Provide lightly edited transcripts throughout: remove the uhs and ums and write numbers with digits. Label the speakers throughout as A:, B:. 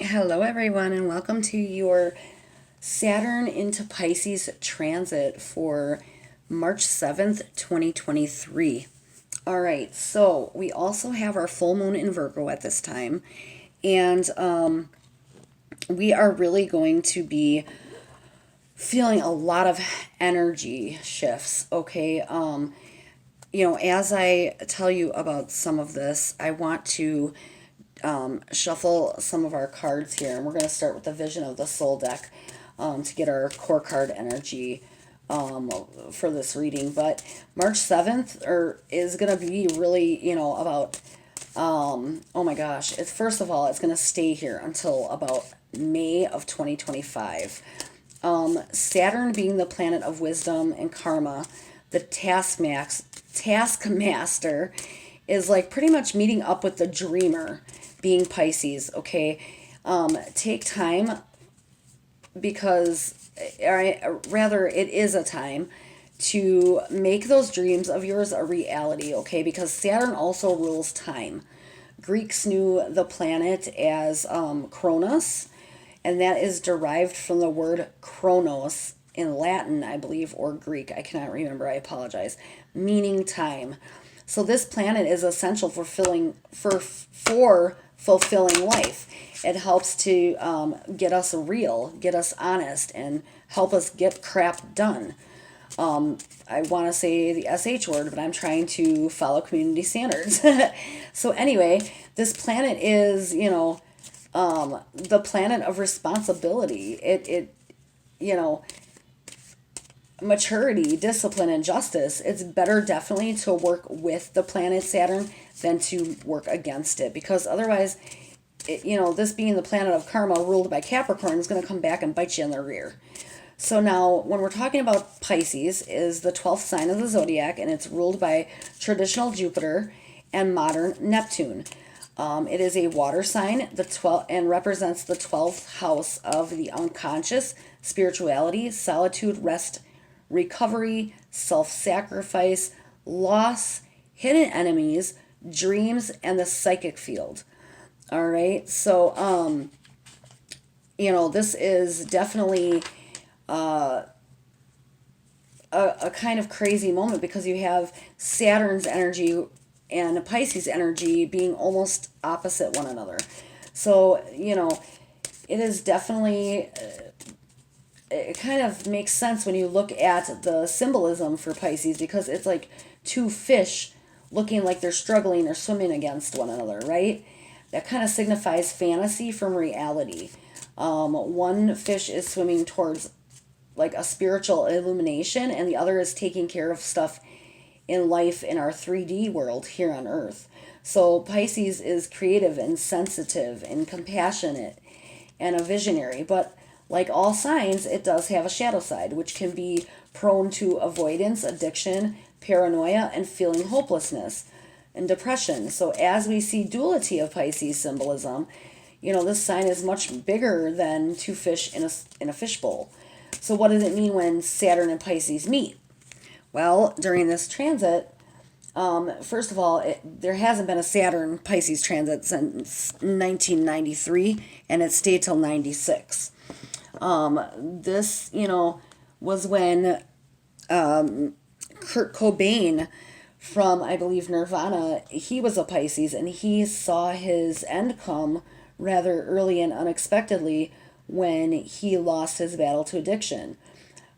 A: Hello, everyone, and welcome to your Saturn into Pisces transit for March 7th, 2023. All right, so we also have our full moon in Virgo at this time, and we are really going to be feeling a lot of energy shifts, okay? As I tell you about some of this, I want to shuffle some of our cards here, and we're going to start with the Vision of the Soul deck to get our core card energy for this reading. But March 7th is going to be really, about, oh my gosh, first of all, it's going to stay here until about May of 2025. Saturn being the planet of wisdom and karma, the taskmaster is like pretty much meeting up with the dreamer, being Pisces, okay? Take time because, or rather, it is a time to make those dreams of yours a reality, okay? Because Saturn also rules time. Greeks knew the planet as Kronos, and that is derived from the word chronos in Latin, I believe, or Greek. I cannot remember. I apologize. Meaning time. So this planet is essential for fulfilling life. It helps to get us real, get us honest, and help us get crap done. I want to say the SH word, but I'm trying to follow community standards. So anyway, this planet is, the planet of responsibility. It maturity, discipline, and justice. It's better definitely to work with the planet Saturn than to work against it, because otherwise, this being the planet of karma ruled by Capricorn is going to come back and bite you in the rear. So now, when we're talking about Pisces, is the 12th sign of the zodiac, and it's ruled by traditional Jupiter and modern Neptune. It is a water sign, and represents the 12th house of the unconscious, spirituality, solitude, rest, recovery, self-sacrifice, loss, hidden enemies, dreams, and the psychic field. All right, so this is definitely a kind of crazy moment, because you have Saturn's energy and Pisces energy being almost opposite one another. So, it is definitely, it kind of makes sense when you look at the symbolism for Pisces, because it's like two fish looking like they're struggling or swimming against one another, right? That kind of signifies fantasy from reality. One fish is swimming towards like a spiritual illumination, and the other is taking care of stuff in life in our 3D world here on Earth. So Pisces is creative and sensitive and compassionate and a visionary, but like all signs, it does have a shadow side, which can be prone to avoidance, addiction, paranoia, and feeling hopelessness and depression. So as we see duality of Pisces symbolism, this sign is much bigger than two fish in a fishbowl. So what does it mean when Saturn and Pisces meet? Well, during this transit, first of all, there hasn't been a Saturn Pisces transit since 1993, and it stayed till 96. This, was when Kurt Cobain from, I believe, Nirvana, he was a Pisces, and he saw his end come rather early and unexpectedly when he lost his battle to addiction.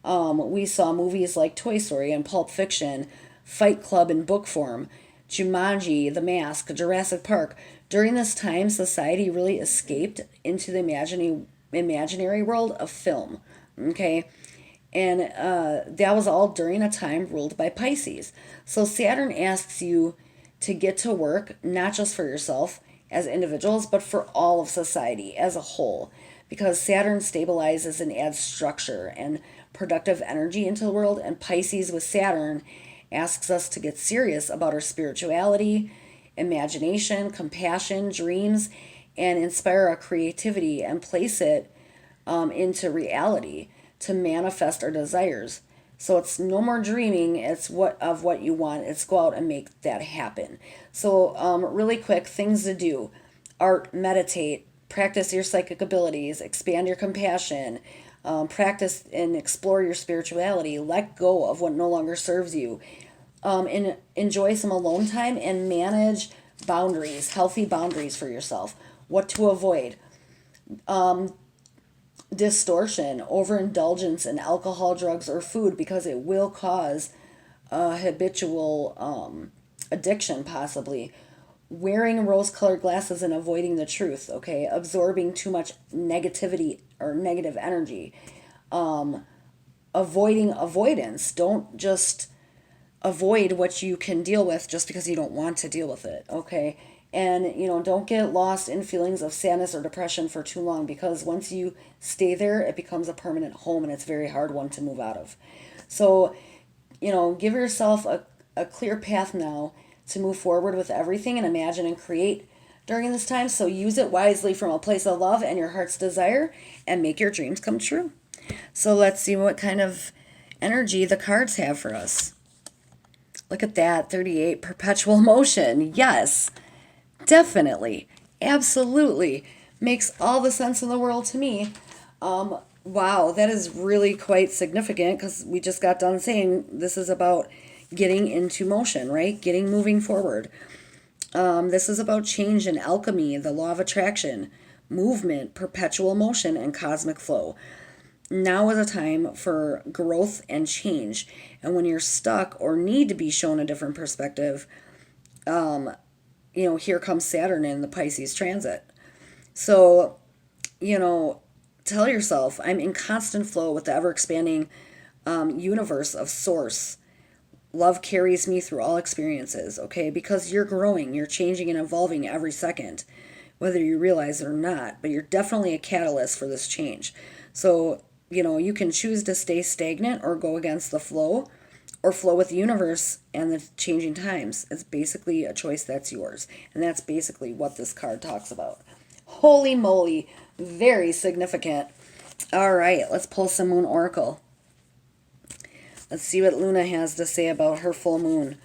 A: We saw movies like Toy Story and Pulp Fiction, Fight Club in book form, Jumanji, The Mask, Jurassic Park. During this time, society really escaped into the imaginary world of film. Okay? And that was all during a time ruled by Pisces. So Saturn asks you to get to work, not just for yourself as individuals, but for all of society as a whole. Because Saturn stabilizes and adds structure and productive energy into the world, and Pisces with Saturn asks us to get serious about our spirituality, imagination, compassion, dreams, and inspire our creativity and place it into reality to manifest our desires. So it's no more dreaming, it's what you want. It's go out and make that happen. So really quick, things to do: art, meditate, practice your psychic abilities, expand your compassion, practice and explore your spirituality, let go of what no longer serves you, and enjoy some alone time and manage boundaries, healthy boundaries for yourself. What to avoid: distortion, overindulgence in alcohol, drugs, or food, because it will cause habitual addiction, possibly. Wearing rose colored glasses and avoiding the truth, okay? Absorbing too much negativity or negative energy. Avoiding avoidance. Don't just avoid what you can deal with just because you don't want to deal with it, okay? And, don't get lost in feelings of sadness or depression for too long, because once you stay there, it becomes a permanent home and it's a very hard one to move out of. So, give yourself a clear path now to move forward with everything and imagine and create during this time. So use it wisely from a place of love and your heart's desire and make your dreams come true. So let's see what kind of energy the cards have for us. Look at that, 38, perpetual motion. Yes, definitely, absolutely. Makes all the sense in the world to me. Wow, that is really quite significant, because we just got done saying this is about getting into motion, right? Moving forward. This is about change and alchemy, the law of attraction, movement, perpetual motion, and cosmic flow. Now is a time for growth and change. And when you're stuck or need to be shown a different perspective, here comes Saturn in the Pisces transit. So, tell yourself, I'm in constant flow with the ever expanding universe of source. Love carries me through all experiences, okay? Because you're growing, you're changing and evolving every second, whether you realize it or not. But you're definitely a catalyst for this change. So, you can choose to stay stagnant or go against the flow, or flow with the universe and the changing times. It's basically a choice that's yours. And that's basically what this card talks about. Holy moly, very significant. All right, let's pull some Moon Oracle. Let's see what Luna has to say about her full moon.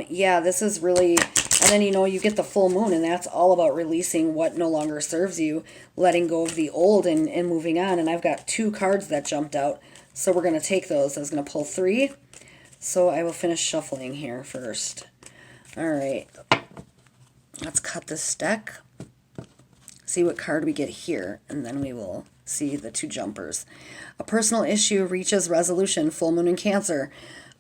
A: Yeah, this is really, and then you get the full moon, and that's all about releasing what no longer serves you, letting go of the old and moving on. And I've got 2 cards that jumped out, so we're going to take those. I was going to pull 3, so I will finish shuffling here first. All right, let's cut this deck, see what card we get here, and then we will see the 2 jumpers. A personal issue reaches resolution, full moon in Cancer.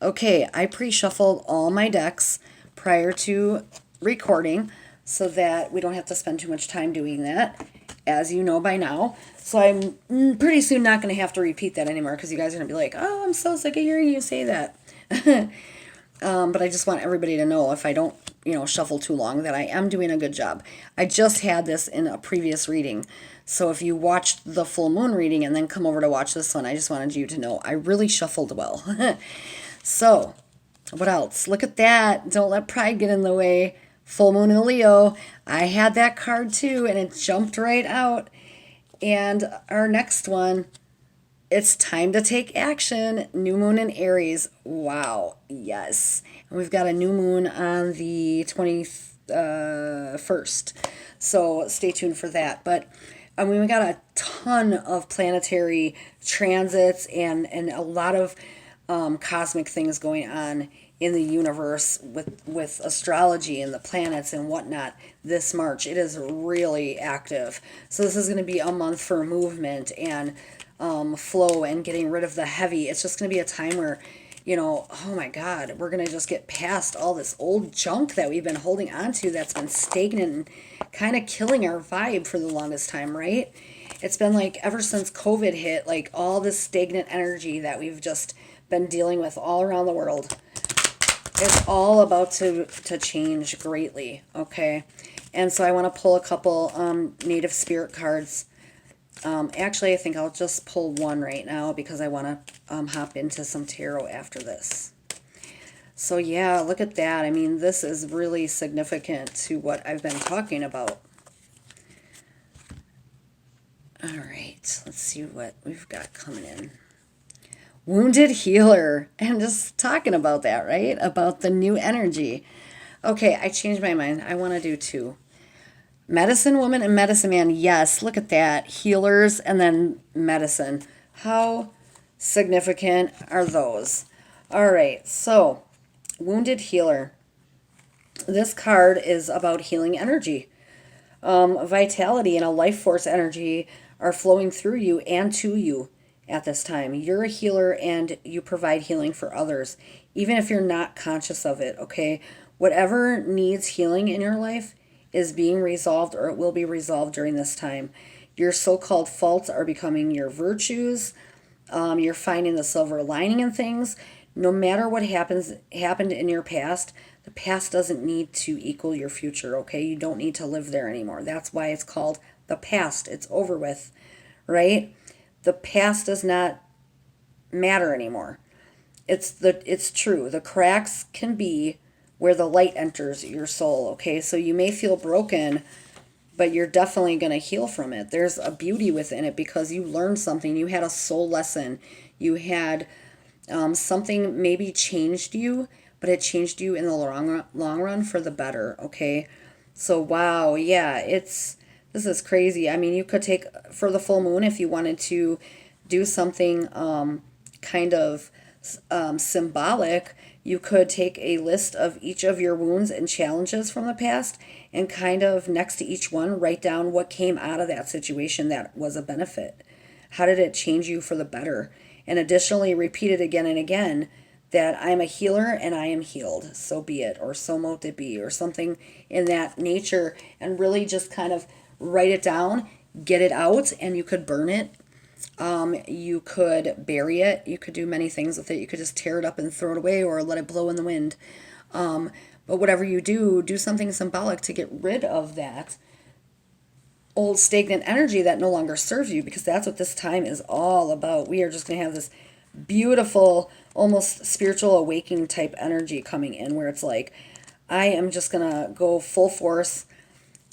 A: Okay, I pre-shuffled all my decks prior to recording so that we don't have to spend too much time doing that, as you know by now. So I'm pretty soon not going to have to repeat that anymore, because you guys are going to be like, oh, I'm so sick of hearing you say that. But I just want everybody to know, if I don't, shuffle too long, that I am doing a good job. I just had this in a previous reading. So if you watched the full moon reading and then come over to watch this one, I just wanted you to know I really shuffled well. So, what else? Look at that. Don't let pride get in the way. Full moon in Leo. I had that card too, and it jumped right out. And our next one, it's time to take action. New moon in Aries. Wow. Yes. And we've got a new moon on the 21st. So stay tuned for that. But we got a ton of planetary transits and a lot of cosmic things going on in the universe with astrology and the planets and whatnot this March. It is really active. So this is going to be a month for movement and flow and getting rid of the heavy. It's just going to be a time where, oh my God, we're going to just get past all this old junk that we've been holding on to that's been stagnant and kind of killing our vibe for the longest time, right? It's been like ever since COVID hit, like all this stagnant energy that we've just been dealing with all around the world. It's all about to change greatly, okay? And so I want to pull a couple native spirit cards. Actually, I think I'll just pull one right now, because I want to hop into some tarot after this. So yeah, look at that. I mean, this is really significant to what I've been talking about. All right, let's see what we've got coming in. Wounded healer. And just talking about that, right? About the new energy. Okay, I changed my mind. I want to do 2. Medicine woman and medicine man. Yes, look at that. Healers and then medicine. How significant are those? All right, so wounded healer. This card is about healing energy. Vitality and a life force energy are flowing through you and to you at this time. You're a healer and you provide healing for others, even if you're not conscious of it, okay? Whatever needs healing in your life is being resolved, or it will be resolved during this time. Your so-called faults are becoming your virtues. You're finding the silver lining in things. No matter what happened in your past, the past doesn't need to equal your future, okay? You don't need to live there anymore. That's why it's called the past. It's over with, right? The past does not matter anymore. It's true. The cracks can be where the light enters your soul, okay? So you may feel broken, but you're definitely going to heal from it. There's a beauty within it because you learned something. You had a soul lesson. You had something maybe changed you, but it changed you in the long run for the better, okay? So wow, yeah, this is crazy. I mean, you could take for the full moon if you wanted to do something kind of symbolic. You could take a list of each of your wounds and challenges from the past and kind of next to each one write down what came out of that situation that was a benefit. How did it change you for the better? And additionally, repeat it again and again that I'm a healer and I am healed. So be it, or so mote it be, or something in that nature, and really just kind of write it down, get it out, and you could burn it. You could bury it. You could do many things with it. You could just tear it up and throw it away or let it blow in the wind. But whatever you do something symbolic to get rid of that old stagnant energy that no longer serves you, because that's what this time is all about. We are just going to have this beautiful, almost spiritual awakening type energy coming in where it's like, I am just going to go full force,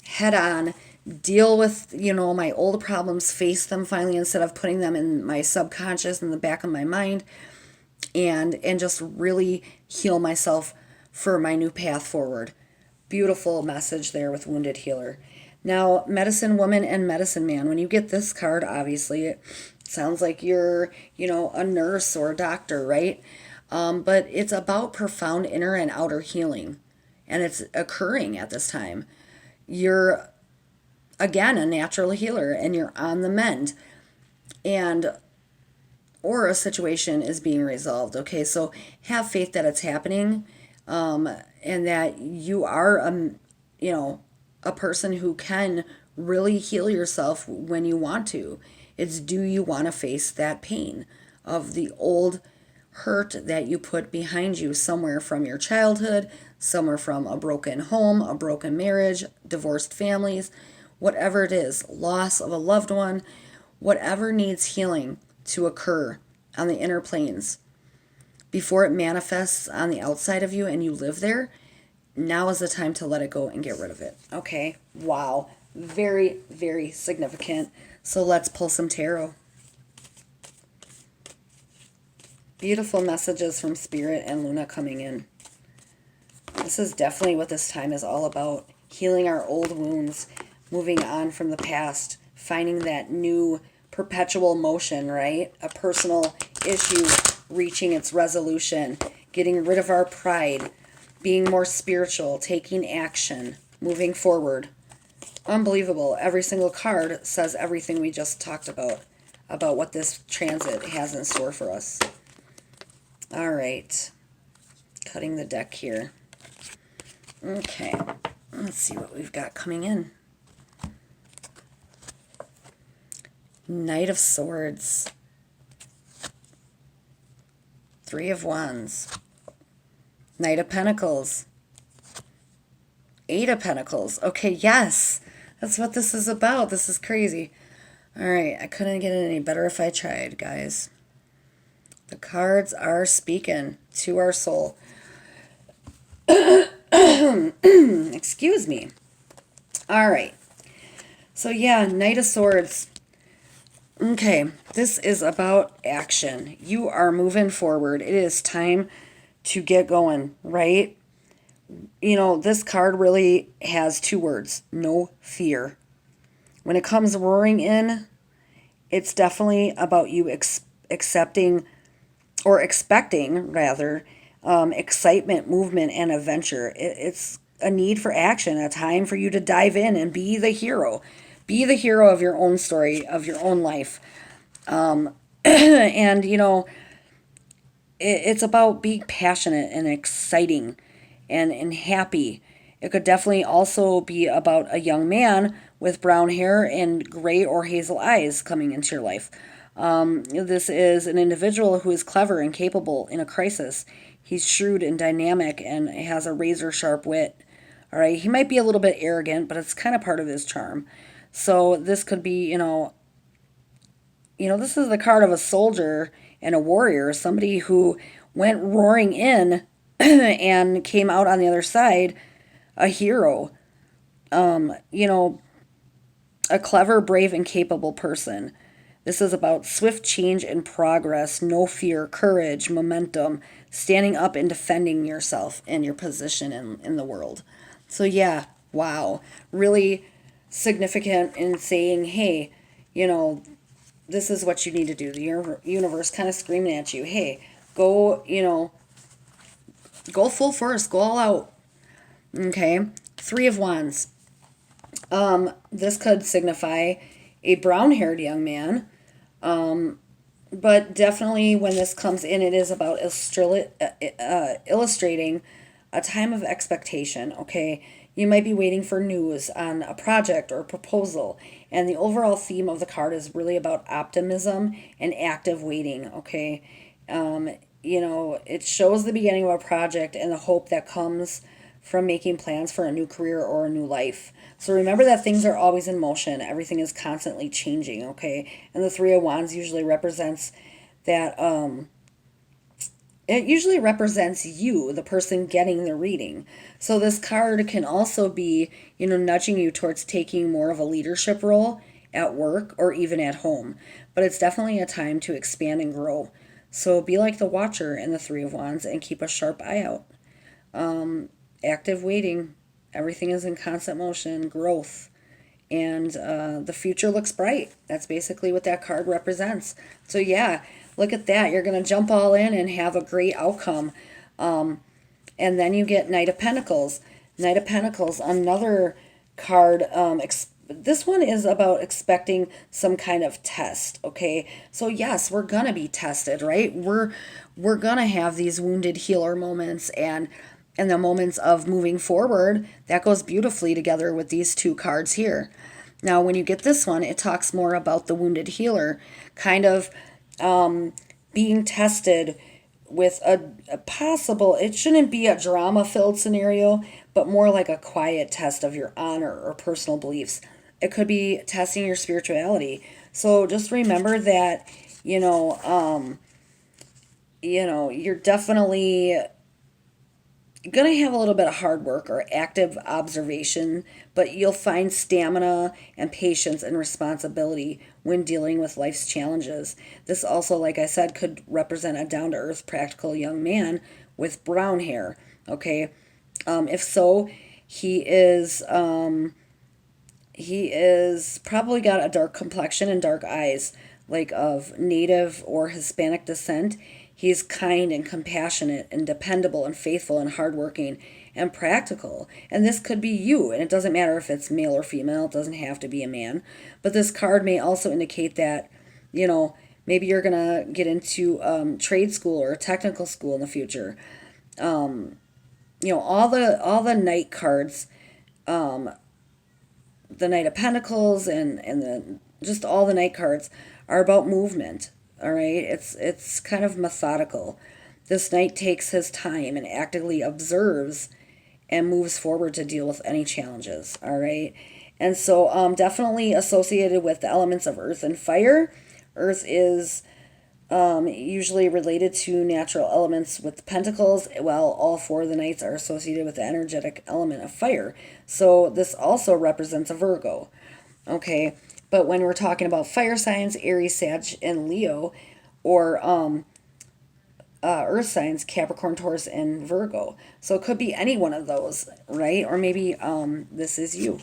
A: head on, deal with, my old problems, face them finally instead of putting them in my subconscious in the back of my mind, and just really heal myself for my new path forward. Beautiful message there with Wounded Healer. Now, medicine woman and medicine man, when you get this card, obviously, it sounds like you're, a nurse or a doctor, right? But it's about profound inner and outer healing, and it's occurring at this time. You're, again, a natural healer, and you're on the mend, or a situation is being resolved, okay? So have faith that it's happening, and that you are, a person who can really heal yourself when you want to. It's, do you want to face that pain of the old hurt that you put behind you somewhere from your childhood, somewhere from a broken home, a broken marriage, divorced families, whatever it is, loss of a loved one, whatever needs healing to occur on the inner planes before it manifests on the outside of you and you live there. Now is the time to let it go and get rid of it. Okay. Wow. Very, very significant. So let's pull some tarot. Beautiful messages from Spirit and Luna coming in. This is definitely what this time is all about. Healing our old wounds, moving on from the past, finding that new perpetual motion, right? A personal issue reaching its resolution, getting rid of our pride, being more spiritual, taking action, moving forward. Unbelievable. Every single card says everything we just talked about what this transit has in store for us. All right. Cutting the deck here. Okay. Let's see what we've got coming in. Knight of Swords. Three of Wands. Knight of Pentacles. Eight of Pentacles. Okay, yes. That's what this is about. This is crazy. All right, I couldn't get it any better if I tried, guys. The cards are speaking to our soul. Excuse me. All right. So yeah, Knight of Swords. Okay, this is about action. You are moving forward. It is time to get going, right? This card really has two words: no fear. When it comes roaring in, it's definitely about you accepting, or expecting rather, excitement, movement, and adventure. It's a need for action, a time for you to dive in and be the hero. Be the hero of your own story, of your own life. And, it's about being passionate and exciting and happy. It could definitely also be about a young man with brown hair and gray or hazel eyes coming into your life. This is an individual who is clever and capable in a crisis. He's shrewd and dynamic and has a razor sharp wit. All right, he might be a little bit arrogant, but it's kind of part of his charm. So this could be, this is the card of a soldier and a warrior, somebody who went roaring in and came out on the other side a hero. You know, a clever, brave, and capable person. This is about swift change and progress, no fear, courage, momentum, standing up and defending yourself and your position in the world. So, yeah, wow. Really significant in saying, hey, you know, this is what you need to do. The universe kind of screaming at you, hey, go, go full force, go all out. Okay. Three of Wands. This could signify a brown haired young man. But definitely when this comes in, it is about illustrating a time of expectation. Okay. You might be waiting for news on a project or a proposal. And the overall theme of the card is really about optimism and active waiting. Okay. It shows the beginning of a project and the hope that comes from making plans for a new career or a new life. So remember that things are always in motion. Everything is constantly changing, okay? And the Three of Wands usually represents that it usually represents you, the person getting the reading. So this card can also be, nudging you towards taking more of a leadership role at work or even at home. But it's definitely a time to expand and grow. So be like the Watcher in the Three of Wands and keep a sharp eye out. Active waiting. Everything is in constant motion, growth. And the future looks bright. That's basically what that card represents. So, yeah, look at that. You're going to jump all in and have a great outcome. And then you get Knight of Pentacles. Knight of Pentacles, another card. This one is about expecting some kind of test, okay? So yes, we're gonna be tested, right? We're gonna have these wounded healer moments and the moments of moving forward. That goes beautifully together with these two cards here. Now, when you get this one, it talks more about the wounded healer kind of being tested with a possible, it shouldn't be a drama filled scenario, but more like a quiet test of your honor or personal beliefs. It could be testing your spirituality. So just remember that, you're definitely going to have a little bit of hard work or active observation, but you'll find stamina and patience and responsibility when dealing with life's challenges. This also, like I said, could represent a down to earth, practical young man with brown hair. Okay. If so, he is probably got a dark complexion and dark eyes, like of native or Hispanic descent. He's kind and compassionate and dependable and faithful and hardworking and practical. And this could be you. And it doesn't matter if it's male or female. It doesn't have to be a man. But this card may also indicate that, maybe you're going to get into trade school or technical school in the future. All the Knight cards, the Knight of Pentacles and just all the Knight cards are about movement. All right, it's kind of methodical. This Knight takes his time and actively observes and moves forward to deal with any challenges. All right, and so definitely associated with the elements of earth and fire. Earth is usually related to natural elements with the pentacles, while all four of the Knights are associated with the energetic element of fire. So this also represents a Virgo. Okay. But when we're talking about fire signs, Aries, Sag, and Leo, or earth signs, Capricorn, Taurus, and Virgo. So it could be any one of those, right? Or maybe this is you.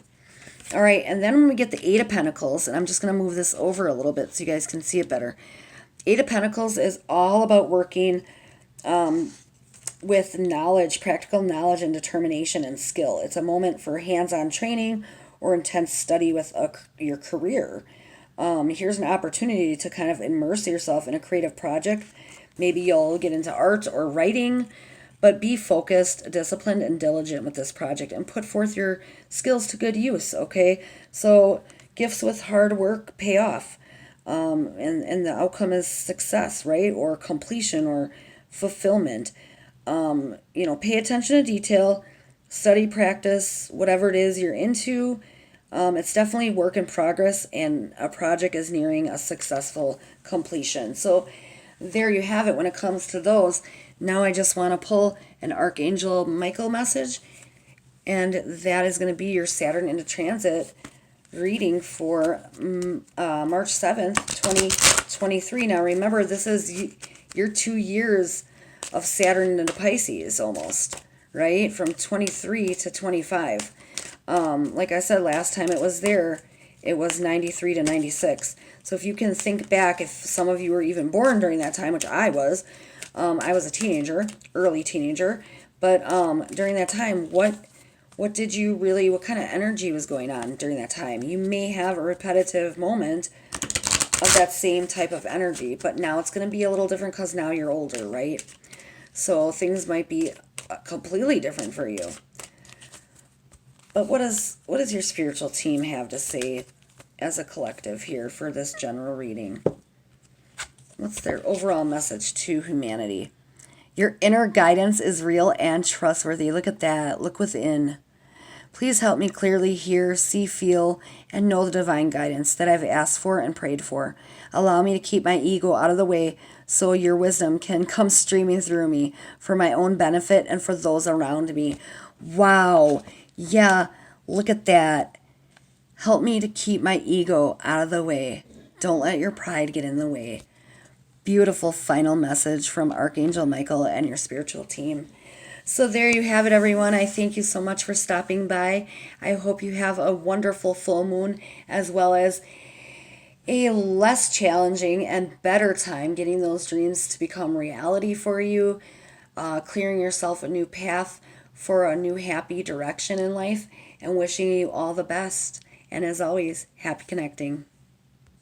A: All right, and then when we get the Eight of Pentacles, and I'm just going to move this over a little bit so you guys can see it better. Eight of Pentacles is all about working with knowledge, practical knowledge and determination and skill. It's a moment for hands-on training or intense study with your career. Here's an opportunity to kind of immerse yourself in a creative project. Maybe you'll get into art or writing, but be focused, disciplined, and diligent with this project and put forth your skills to good use, okay? So gifts with hard work pay off, and the outcome is success, right? Or completion or fulfillment. Pay attention to detail, study, practice, whatever it is you're into. It's definitely work in progress, and a project is nearing a successful completion. So there you have it when it comes to those. Now I just want to pull an Archangel Michael message, and that is going to be your Saturn into transit reading for March 7th, 2023. Now remember, this is your 2 years of Saturn into Pisces almost, right? From 23 to 25. Like I said last time it was there, it was 93 to 96. So if you can think back, if some of you were even born during that time, which I was a teenager, early teenager, but during that time, what kind of energy was going on during that time? You may have a repetitive moment of that same type of energy, but now it's going to be a little different because now you're older, right? So things might be completely different for you. But what does your spiritual team have to say as a collective here for this general reading? What's their overall message to humanity? Your inner guidance is real and trustworthy. Look at that. Look within. Please help me clearly hear, see, feel, and know the divine guidance that I've asked for and prayed for. Allow me to keep my ego out of the way so your wisdom can come streaming through me for my own benefit and for those around me. Wow. Yeah, look at that. Help me to keep my ego out of the way. Don't let your pride get in the way. Beautiful final message from Archangel Michael and your spiritual team. So there you have it, everyone. I thank you so much for stopping by. I hope you have a wonderful full moon, as well as a less challenging and better time getting those dreams to become reality for you, clearing yourself a new path for a new happy direction in life, and wishing you all the best. And as always, happy connecting.